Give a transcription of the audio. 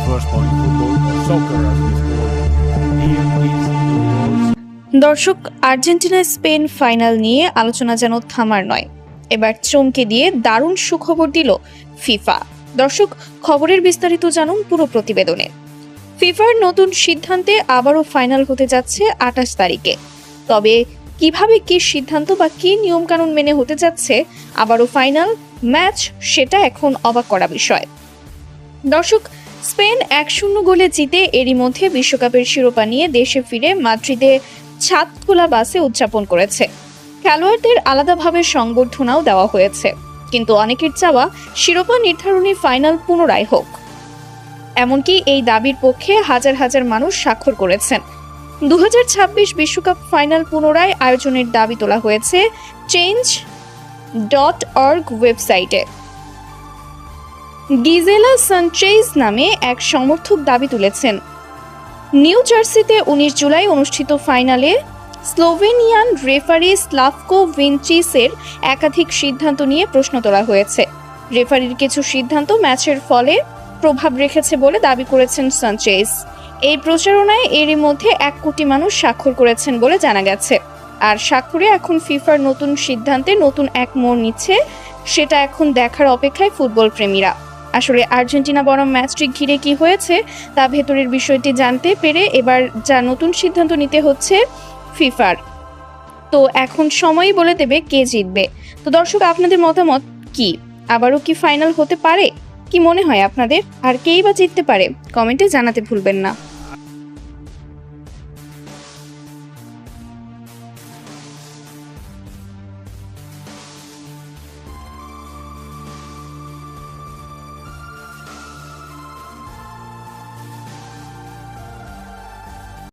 first ball in football, soccer as we call it. Here is the world's দর্শক, Argentina Spain final নিয়ে আলোচনা যেন থামার নয়। এবার চমকে দিয়ে দারুণ সুখবর দিল ফিফা। দর্শক, খবরের বিস্তারিত জানুন পুরো প্রতিবেদনে। ফিফার নতুন সিদ্ধান্তে আবারও ফাইনাল হতে যাচ্ছে 28 তারিখে। তবে কিভাবে কি সিদ্ধান্ত বা কি নিয়মকানুন মেনে হতে যাচ্ছে আবারও ফাইনাল ম্যাচ, সেটা এখন অবাক করা বিষয়। দর্শক, স্পেন 1-0 গোলে জিতে এরই মধ্যে বিশ্বকাপের শিরোপা নিয়ে দেশে ফিরে মাদ্রিদে ছাদ খোলা বাসে উদযাপন করেছে। খেলোয়াড়দের আলাদাভাবে সংবর্ধনাও দেওয়া হয়েছে, কিন্তু অনেকের চাওয়া শিরোপা নির্ধারণী ফাইনাল পুনরায় হোক। এমনকি এই দাবির পক্ষে হাজার হাজার মানুষ স্বাক্ষর করেছেন। 2026 বিশ্বকাপ ফাইনাল পুনরায় আয়োজনের দাবি তোলা হয়েছে change.org ওয়েবসাইটে। গিজেলা সানচেজ নামে এক সমর্থক দাবি তুলেছেন, নিউ জার্সিতে 19 জুলাই অনুষ্ঠিত ফাইনালে স্লোভেনিয়ান রেফারি স্লাভকো ভিনচিসের একাধিক সিদ্ধান্ত নিয়ে প্রশ্ন তোলা হয়েছে। রেফারির কিছু সিদ্ধান্ত ম্যাচের ফলে প্রভাব রেখেছে বলে দাবি করেছেন সানচেজ। এই প্রচারণায় এরই মধ্যে 1 কোটি মানুষ স্বাক্ষর করেছেন বলে জানা গেছে। আর স্বাক্ষরে এখন ফিফার নতুন সিদ্ধান্তে নতুন এক মোড় নিচ্ছে, সেটা এখন দেখার অপেক্ষায় ফুটবল প্রেমীরা। আসলে আর্জেন্টিনা বনাম ম্যাচটি ঘিরে কি হয়েছে তা ভেতরের বিষয়টি জানতে পেরে এবার যা নতুন সিদ্ধান্ত নিতে হচ্ছে ফিফার, তো এখন সময়ই বলে দেবে কে জিতবে। তো দর্শক, আপনাদের মতামত কি? আবারও কি ফাইনাল হতে পারে? কি মনে হয় আপনাদের? আর কেই বা জিততে পারে? কমেন্টে জানাতে ভুলবেন না।